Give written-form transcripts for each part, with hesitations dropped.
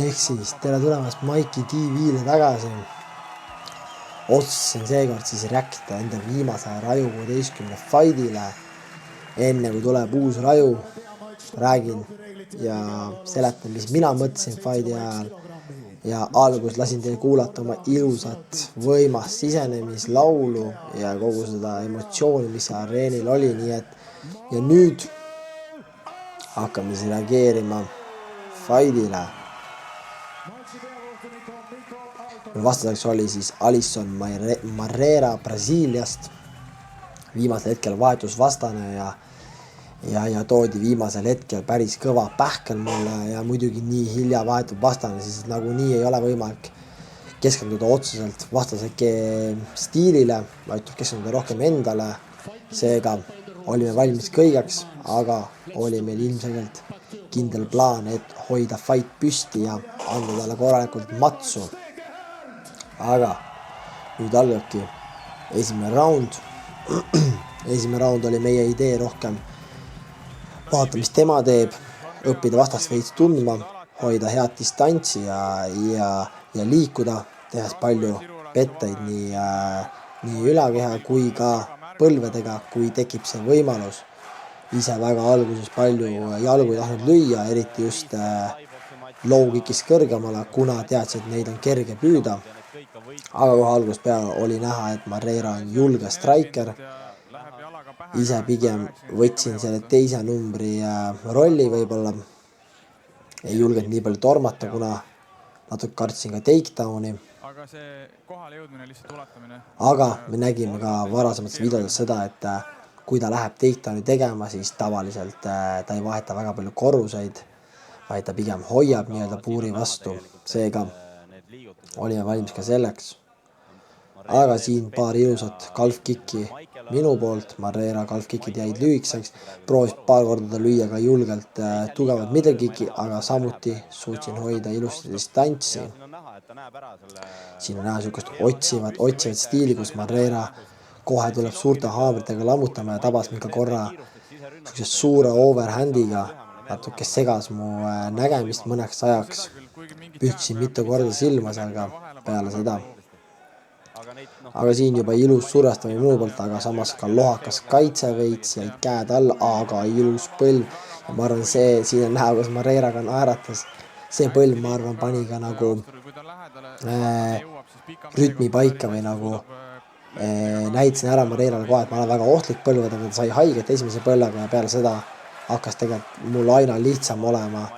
ehk siis tere tulemast Maiki TV-le tagasi. Otsustasin seekord siis rääkida enda viimase Raju 16 fightile. Enne kui tuleb uus Raju, räägin ja seletan, mis mina mõtlesin fighti ajal. Ja algus lasin teile kuulata oma ilusat võimast sisenemislaulu ja kogu seda emotsiooni, mis areenil oli, nii et ja nüüd hakkame siis reageerima fightile. Vastaseks oli siis Alisson Marrera Brasiiliast, viimasel hetkel vahetusvastane ja toodi viimasel hetkel päris kõva pähkel mulle ja muidugi nii hilja vahetub vastane, siis nagu nii ei ole võimalik keskenduda otseselt vastase stiilile, vaid tuleb keskenduda rohkem endale. Seega olime valmis kõigeks, aga oli meil ilmselgelt kindel plaan, et hoida fight püsti ja anda talle korralikult matsu. Aga nüüd algabki esimene round. Esimene round oli meie idee rohkem vaata, mis tema teeb, õppida vastast veits tundma, hoida head distantsi ja liikuda, tehes palju petteid nii ülakeha kui ka põlvedega, kui tekib see võimalus. Ise väga alguses palju jalgu tahtnud lüüa, eriti just low kickist kõrgemale, kuna teadsid, et neid on kerge püüda. Aga kohe algusest peale oli näha, et Marrera on julge striker. Ise pigem võtsin selle teise numbri rolli võib-olla. Ei julgenud nii palju tormata, kuna natuke kartsin ka takedowni. Aga me nägime ka varasemates videodes seda, et kui ta läheb takedowni tegema, siis tavaliselt ta ei vaheta väga palju korruseid, vaid ta pigem hoiab nii-öelda puuri vastu. Seega olime valmis ka selleks. Aga siin paar ilusat golf-kicki minu poolt. Marrera golf-kickid jäid lühikeseks. Proovis paar korda lüüa ka julgelt tugevat middle-kicki, aga samuti suutsin hoida ilusti distantsi. Siin on näha sükust otsivat stiili, kus Marrera kohe tuleb suurte haamritega lammutama ja tabas mind ka korra suure overhandiga. Natuke segas mu nägemist mõneks ajaks. Pühkisin mitu korda silmas, aga peale seda. Aga siin juba ilus survestamine minu poolt, aga samas ka lohakas kaitse veits, jäid käed all, aga ilus põlv. Ja ma arvan, siin on näha, kus Marrera ka naeratas. See põlv, ma arvan, pani ka nagu rütmi paika või nagu näitasin ära Marrerale kohe, et ma olen väga ohtlik põlvedega, ta sai haiget esimese põlvega ja peale seda hakkas tegelikult mul aina lihtsam olema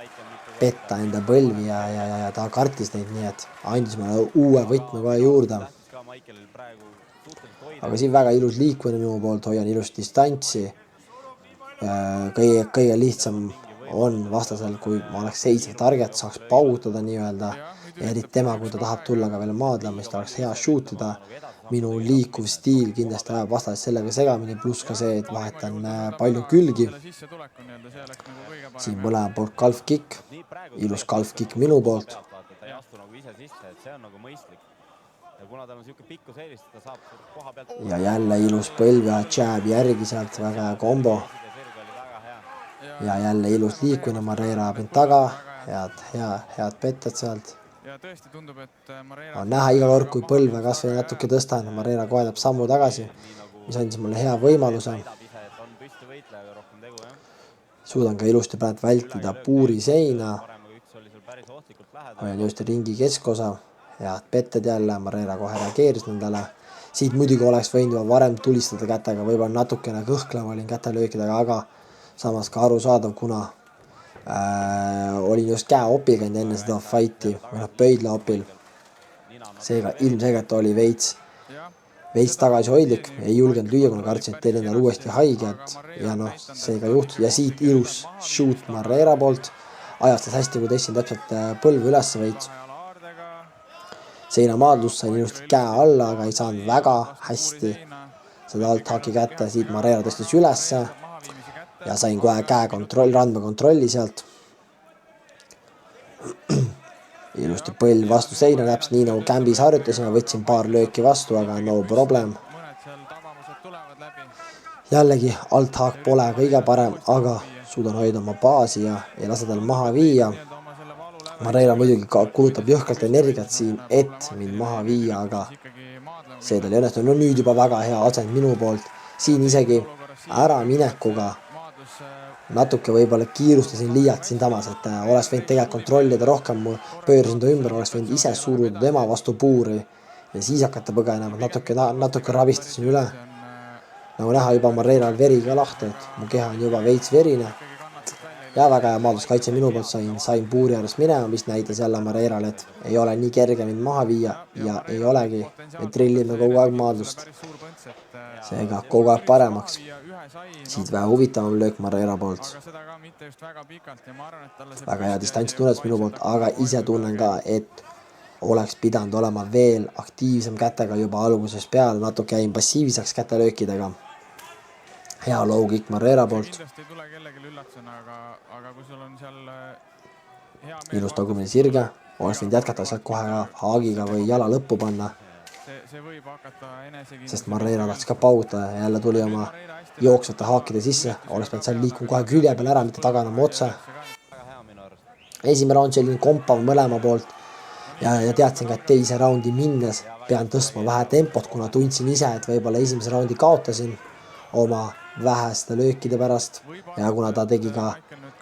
petta enda põlvi ja ta kartis neid, nii et andis mulle uue võtme kohe juurde. Aga siin väga ilus liikumine minu poolt, hoian ilust distantsi. Kõige lihtsam on vastasel, kui ma oleks seisv target, saaks paugutada nii-öelda. Ja eriti tema, kui ta tahab tulla ka veel maadlema, siis ta oleks hea shootida. Minu liikuv stiil kindlasti ajab vastasest sellega segamini, pluss ka see, et vahetan palju külgi. Siin mõlema poolt golf-kick, ilus golf-kick minu poolt. Ja jälle ilus põlv ja jab järgi sealt, väga hea kombo. Ja jälle ilus liikumine, Marrera ajab mind taga, head petted sealt. On näha iga kord, kui põlve kas või natuke tõstan, Marrera kohe teeb sammu tagasi, mis andis mulle hea võimaluse. Suudan ka ilusti praegu vältida puuri seina. Hoian ilusti ringi keskosa. Head petted jälle, Marrera kohe reageeris nendele. Siit muidugi oleks võinud juba varem tulistada kätega, võib-olla natukene kõhklev olin kätelöökidega, aga samas ka arusaadav, kuna olin just käe opil käinud enne seda fighti, või pöidla opil. Seega ilmselgelt oli veits tagasihoidlik, ei julgenud lüüa, kuna kartsin, et teil endal uuesti haiget ja seega juhtus. Ja siit ilus shoot Marrera poolt, ajastas hästi, kui tõstin täpselt põlvu üles veits. Seina maadlus sain ilusti käe alla, aga ei saanud väga hästi seda alt-haki kätte. Siit Marrera tõstis ülesse ja sain kohe randmekontrolli sealt. Ilusti põlv vastu seina, täpselt nii nagu kämbis harjutasime, võtsin paar lööki vastu, aga no problem. Jällegi alt-hak pole kõige parem, aga suudan hoida oma baasi ja lase tal maha viia. Marreira muidugi kulutab jõhkralt energiat siin, et mind maha viia, aga see tal ei õnnestunud. No nüüd juba väga hea asend minu poolt. Siin isegi äraminekuga natuke võib-olla kiirustasin liialt siinsamas, et oleks võinud tegelikult kontrollida rohkem, pöörasin ta ümber, oleks võinud ise suruda tema vastu puuri ja siis hakata põgenema, natuke rabistasin üle. Nagu näha juba Marreiral veri ka lahti, et mu keha on juba veits verine. Ja väga hea maadluskaitse minu poolt sain puuri äärest minema, mis näitas jälle Marreiral, et ei ole nii kerge mind maha viia ja ei olegi. Me trillime kogu aeg maadlust. Seega kogu aeg paremaks. Siit vähe huvitavam löök Marreira poolt. Väga hea distantsitunnetus minu poolt, aga ise tunnen ka, et oleks pidanud olema veel aktiivsem kätega juba alguses peale, natuke jäin passiivseks kätelöökidega. Hea low kick Marreira poolt. Ilus tagumine sirge, oleks võinud jätkata sealt kohe haagiga või jala lõppu panna, sest Marreira tahtis ka paugutada ja jälle tuli oma jooksvate haakide sisse, oleks pidanud seal liikuma kohe külje peal ära, mitte taganama otse. Esimene round selline kompav mõlema poolt ja teadsin ka, et teise raundi minnes pean tõstma vähe tempot, kuna tundsin ise, et võib-olla esimese raundi kaotasin oma väheste löökide pärast ja kuna ta tegi ka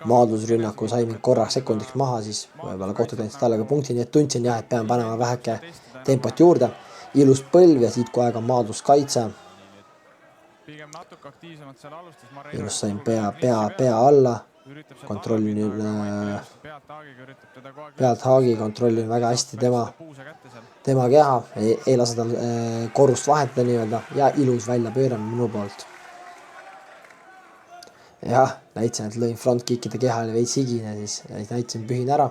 maadlusrünnaku, sai mind korraks sekundiks maha, siis võib-olla kohtud andsid talle ka punkti, nii et tundsin jah, et pean panema väheke tempot juurde. Ilus põlv ja siit kohe ka maadluskaitse. Ilus sain pea alla, kontrollin pealt haagi, kontrollin väga hästi tema keha, ei lase tal korrust vahetada nii-öelda ja ilus välja pööramine minu poolt. Jah, näitasin, et lõin frontkickide keha oli veits higine, siis näitasin pühin ära.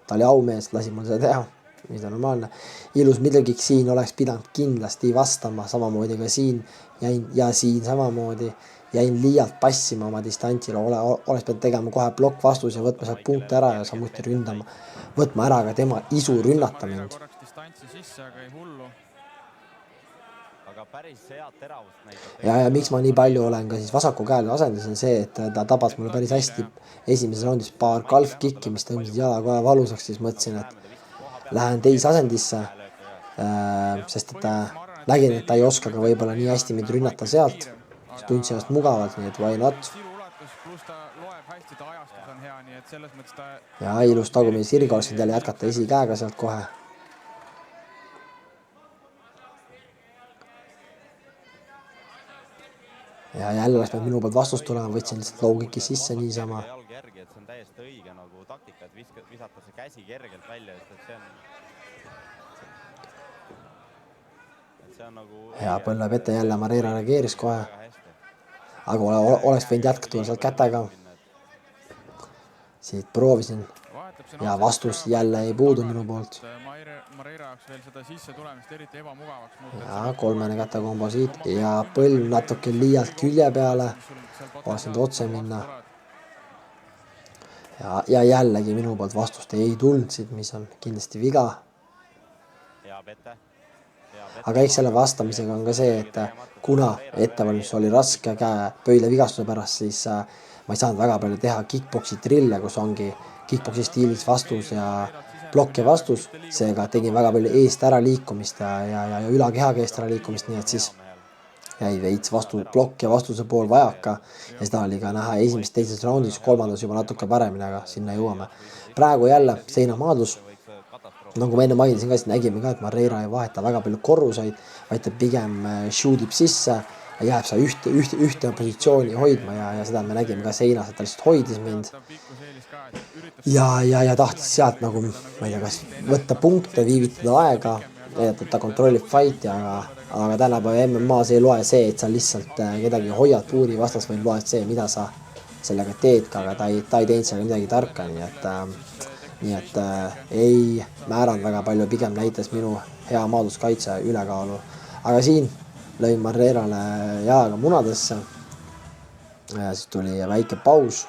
Ta oli aumees, lasi mul seda teha, mis on normaalne. Ilus middle kick siin oleks pidanud kindlasti vastama, samamoodi ka siin ja siin samamoodi. Jäin liialt passima oma distantsile, oleks pidanud tegema kohe blokk vastus ja võtma sealt punkte ära ja samuti ründama. Võtma ära ka tema isu rünnata mind. Ja miks ma nii palju olen ka siis vasaku käel asendis on see, et ta tabas mulle päris hästi esimeses raundis paar golf kicki, mis tõmbasid jala kohe valusaks, siis mõtlesin, et lähen teise asendisse, sest et nägin, et ta ei oska ka võib-olla nii hästi mind rünnata sealt, siis tundsin ennast mugavalt, nii et why not. Ja ilus tagumine sirga oleks jälle jätkata esikäega sealt kohe. Ja jälle oleks peab minu poolt vastust tulema, võtsin lihtsalt low kicki sisse niisama. Hea põll läheb ette jälle, Marreira reageeris kohe. Aga oleks võinud jätkata sealt kätega. Siit proovisin ja vastus jälle ei puudu minu poolt. Ja kolmene kätekombo siit ja põlv natuke liialt külje peale. Oleks nüüd otse minna. Ja jällegi minu poolt vastust ei tulnud siit, mis on kindlasti viga. Aga eks selle vastamisega on ka see, et kuna ettevalmistus oli raske käe pöidla vigastuse pärast, siis ma ei saanud väga palju teha kickboksi trille, kus ongi kickboksi stiilis vastus ja blokk ja vastus, seega tegin väga palju eest ära liikumist ja ülakehaga eest ära liikumist, nii et siis jäi veits blokk ja vastuse pool vajaka ja seda oli ka näha esimesest teises raundis, kolmandas juba natuke paremini, aga sinna jõuame. Praegu jälle seinamaadlus, nagu ma enne mainisin ka, siis nägime ka, et Marreira ei vaheta väga palju korruseid, vaid ta pigem shootib sisse ja jääb sa ühte positsiooni hoidma ja seda me nägime ka seinas, et ta lihtsalt hoidis mind. Ja tahtis sealt nagu, ma ei tea, kas võtta punkte, viivitada aega, et ta kontrollib fighti, aga tänapäeva MMA-s ei loe see, et sa lihtsalt kedagi hoiad puuri vastas, või loed see, mida sa sellega teed, aga ta ei teinud sellega midagi tarka, nii et ei määranud väga palju, pigem näitas minu hea maadluskaitse ülekaalu. Aga siin lõin Marreirale jalaga munadesse, siis tuli väike paus.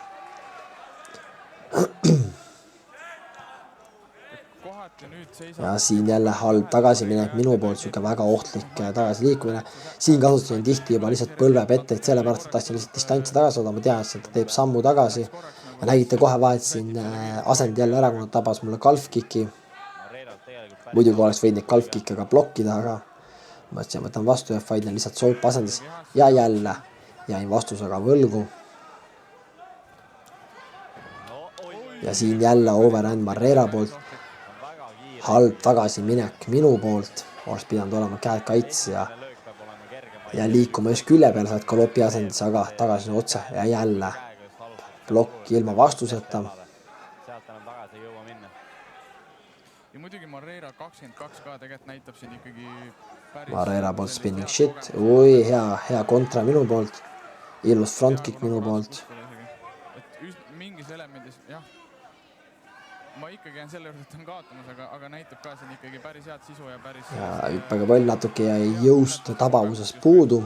Ja siin jälle halb tagasiminek minu poolt, siuke väga ohtlik tagasiliikumine. Siin kasutasin tihti juba lihtsalt põlve petteid, sellepärast, et tahtsin lihtsalt distantsi tagasi saada, ma tean, et ta teeb sammu tagasi nägite kohe vahetasin asend jälle ära, kuna tabas mulle golf-kicki. Muidugi oleks võinud neid golf-kicke ka blokkida, aga mõtlesin, võtan vastu ja Faidner lihtsalt soip asendis ja jälle jäin vastusega võlgu. Ja siin jälle overhand Marrera poolt. Halb tagasiminek minu poolt. Oleks pidanud olema käed kaitse ja liikuma just külje peale saad galopi asendis, aga tagasi otse ja jälle plokk ilma vastuseta. Ja muidugi Marrera 22 ka tegelikult näitab siin ikkagi päris... Marrera poolt spinning shit. Ui, hea kontra minu poolt. Ilus frontkick minu poolt. Mingis elemendis, jah. Ma ikkagi jään selle juurde, et on kaotamas, aga näitab ka siin ikkagi päris head sisu ja päris... Ja hüppega pall natuke jäi jõust tabavuses puudu.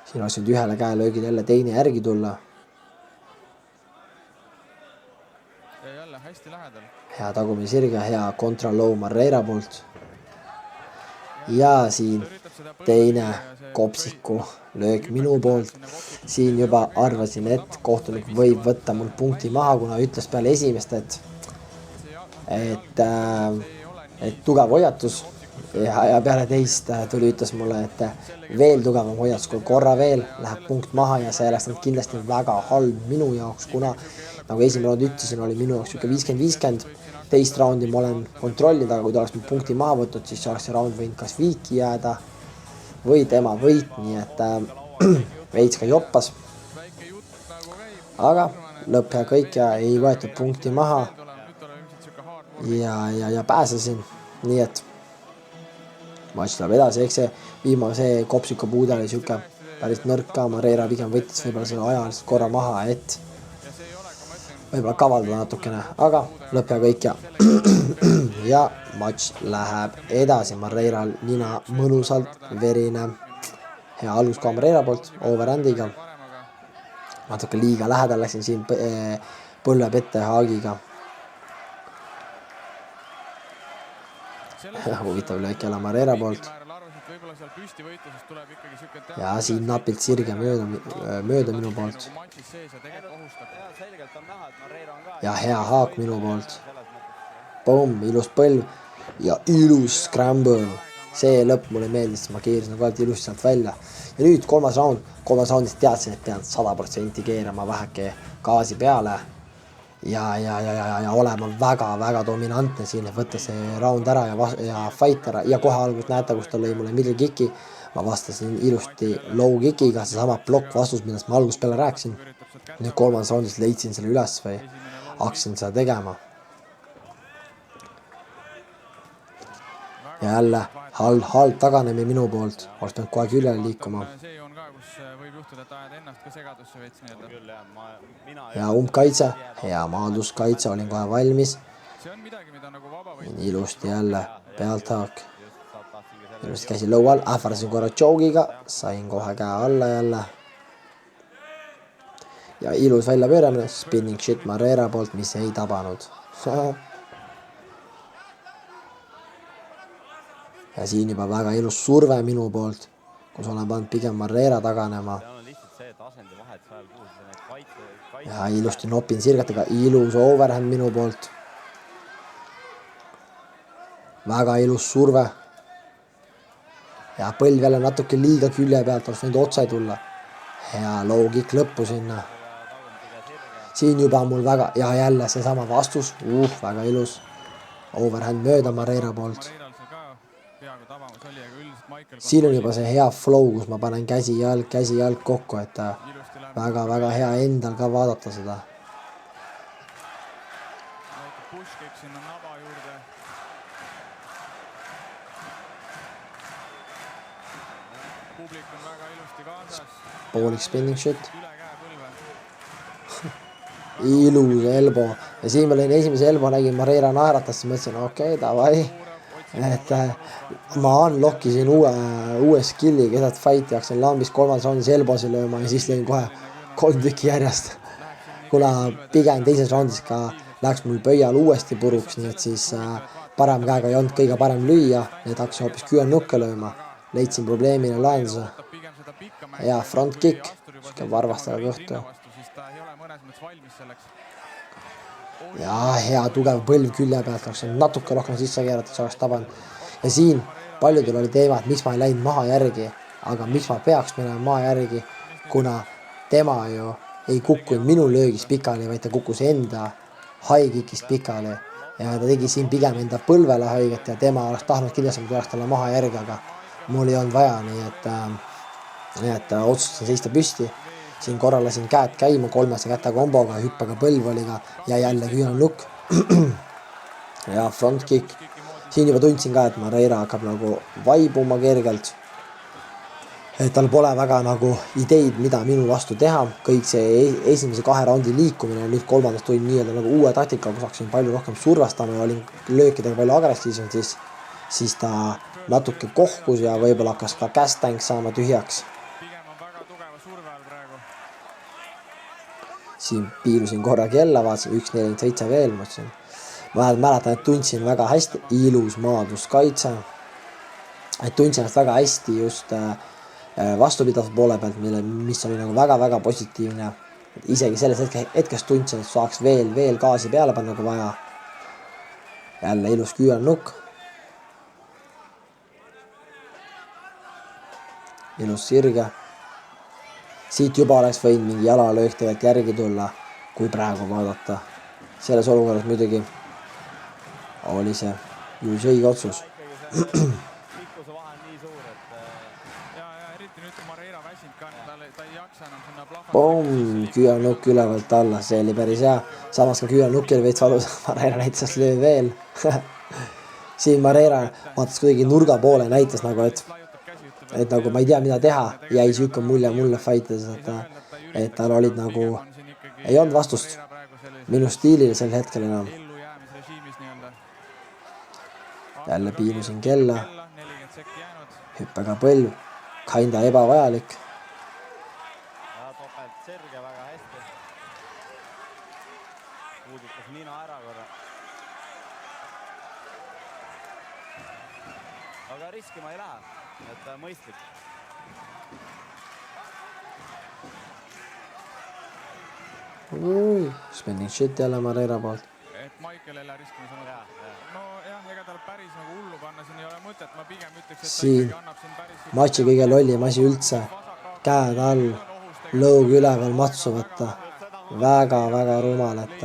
Siin oleks nüüd ühele käelöögil jälle teine järgi tulla. Ja jälle hästi lähedal. Hea tagumine sirge, hea kontra low Marrera poolt. Ja siin teine kopsiku löök minu poolt. Siin juba arvasin, et kohtunik võib võtta mul punkti maha, kuna ütles peale esimest, et tugev hoiatus. Ja peale teist ütles mulle, et veel tugevam hoiatus, kui korra veel läheb punkt maha ja see oleks kindlasti väga halb minu jaoks, kuna nagu esimene round ütlesin, oli minu jaoks 50-50. Teist raundi ma olen kontrollinud, aga kui ta oleks punkti maha võtnud, siis oleks see round võinud kas viiki jääda või tema võit, nii et veits ka joppas. Aga lõpp hea kõik ja ei võetud punkti maha ja pääsesin, nii et matš läheb edasi, eks see viimase kopsiku puude oli siuke päris nõrk ka, Marrera pigem võttis võib-olla selle ajaliselt korra maha, et võib-olla kavaldada natukene, aga lõpp hea kõik ja matš läheb edasi. Marreiral nina mõnusalt verine. Hea algus ka Marreira poolt overhandiga. Natuke liiga lähedal läksin siin põlve pette haagiga. Huvitav löök jälle Marreira poolt. Ja siin napilt sirge mööda minu poolt. Ja hea haak minu poolt. Boom, ilus põlv ja ilus scramble. See lõpp mulle meeldis, ma keerisin nagu alati ilusti sealt välja. Ja nüüd kolmas raundist teadsin, et pean 100% keerama väheke gaasi peale. Ja olema väga dominantne siin, et võtta see round ära ja fight ära. Ja kohe algust näete, kus ta lõi mulle middle kicki. Ma vastasin ilusti low kickiga, see sama blokk vastus, millest ma algust peale rääkisin. Nüüd kolmandas raundist leidsin selle üles või hakkasin seda tegema. Ja jälle halb taganemi minu poolt, oleks peanud kohe küljele liikuma. Ja umbkaitse, hea maanduskaitse, olin kohe valmis. Ilusti jälle pealthaak. Ilusti käsi lõual, ähvardasin korra jogiga, sain kohe käe alla jälle. Ja ilus välja pööramine, spinning shit Marrera poolt, mis ei tabanud. Ja siin juba väga ilus surve minu poolt, kus olen pannud pigem Marrera taganema. Ja ilusti nopin sirgatega, ilus overhand minu poolt. Väga ilus surve. Ja põlv jälle natuke liiga külje pealt, oleks võinud otse tulla. Hea low kick lõppu sinna. Siin juba mul väga, ja jälle see sama vastus, väga ilus. Overhand mööda Marrera poolt. Siin on juba see hea flow, kus ma panen käsi jalg kokku, et väga hea endal ka vaadata seda. Poolik spinning shit. Ilus elbo. Ja siin ma lõin esimese elbo, nägin Marrera naeratas, siis mõtlesin, okei, davai. Et ma unlockisin uue skilli keset fighti, hakkasin lambis kolmandas raundis elbosi lööma ja siis lõin kohe 3 tükki järjest. Kuna pigem teises raundis ka läks mul pöial uuesti puruks, nii et siis parem käega ei olnud kõige parem lüüa, nii et hakkasin hoopis küünnukke lööma. Leidsin probleemile lahenduse. Ja front kick, Siuke varvastega kõhtu. siis ta ei ole mõnes mõttes valmis selleks. Ja hea tugev põlv külje pealt, oleks natuke rohkem sisse keeratud, see oleks tabanud. Ja siin paljudel oli teema, et miks ma ei läinud maha järgi, aga miks ma peaks minema maha järgi, kuna tema ju ei kukkunud minu löögist pikali, vaid ta kukkus enda high kickist pikali. Ja ta tegi siin pigem enda põlvele haiget ja tema oleks tahtnud kindlasti, ma tuleks talle maha järgi, aga mul ei olnud vaja, nii et otsustasin seista püsti. Siin korra lasin käed käima kolmese käte komboga, hüppaga põlvoliga ja jälle küünanlukk. Ja front kick. Siin juba tundsin ka, et Moreira hakkab nagu vaibuma kergelt. Et tal pole väga nagu ideid, mida minu vastu teha. Kõik see esimese 2 raundi liikumine, nüüd kolmandas tulin nii-öelda nagu uue taktika, kus hakkasin palju rohkem survestama ja olin löökidega palju agressiivsem, siis ta natuke kohkus ja võib-olla hakkas ka kästänk saama tühjaks. Siin piilusin korra kella, vaatasin 1.47 veel, mõtlesin. Ma mäletan, et tundsin väga hästi ilus maaduskaitse. Et tundsin ennast väga hästi just vastupidav poole pealt, mis oli nagu väga-väga positiivne. Et isegi selles hetkest tundsin, et saaks veel gaasi peale panna, kui vaja. Jälle ilus küünanlukk. Ilus sirge. Siit juba oleks võinud mingi jalalöök tegelikult järgi tulla, kui praegu vaadata. Selles olukorras muidugi oli see just õige otsus. Pomm, küünanlukk ülevalt alla, see oli päris hea. Samas ka küünanlukk oli veits valus, Moreira näitas löö veel. Siin Moreira vaatas kuidagi nurga poole, näitas nagu, et nagu ma ei tea, mida teha, jäi siuke mulje mulle fightides, et tal olid nagu, ei olnud vastust minu stiilile sel hetkel enam. Jälle piilusin kella, hüppega põlv, kinda ebavajalik. Aga riski ma ei lähe, et mõistlik. Spending shit jälle Moreira poolt. Et Michael ei lähe riskima saanud. No jah, ega tal päris nagu hullu panna, siin ei ole mõtet, ma pigem ütleks, et siin matši kõige lollim asi üldse. Käed all, lõug üleval matsu võtta. Väga rumal, et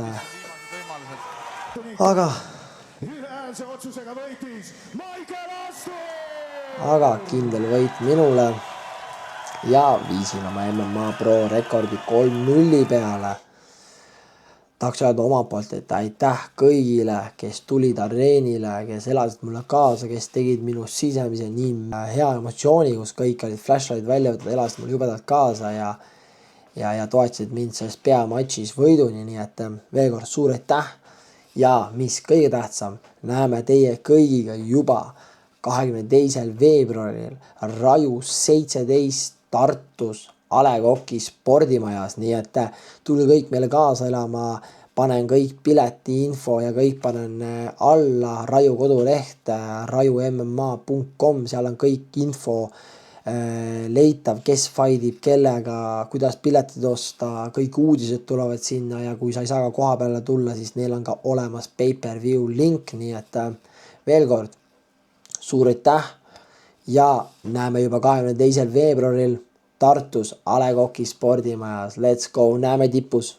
aga kindel võit minule ja viisin oma MMA Pro rekordi 3-0 peale. Tahaks öelda omalt poolt, et aitäh kõigile, kes tulid areenile, kes elasid mulle kaasa, kes tegid minu sisemise nii hea emotsiooni, kus kõik olid flashlight välja võtnud, elasid mulle jubedalt kaasa ja toetasid mind selles peamatšis võiduni, nii et veel kord suur aitäh. Ja mis kõige tähtsam, näeme teie kõigiga juba 22. veebruaril Rajus 17 Tartus A. Le Coq'i spordimajas, nii et tulge kõik meile kaasa elama, panen kõik piletiinfo ja kõik panen alla Raju koduleht rajumma.com, seal on kõik info leitav, kes fightib kellega, kuidas piletid osta, kõik uudised tulevad sinna ja kui sa ei saa ka koha peale tulla, siis neil on ka olemas pay-per-view link, nii et veel kord suur aitäh ja näeme juba 22. veebruaril Tartus A. Le Coq'i spordimajas. Let's go, näeme tipus!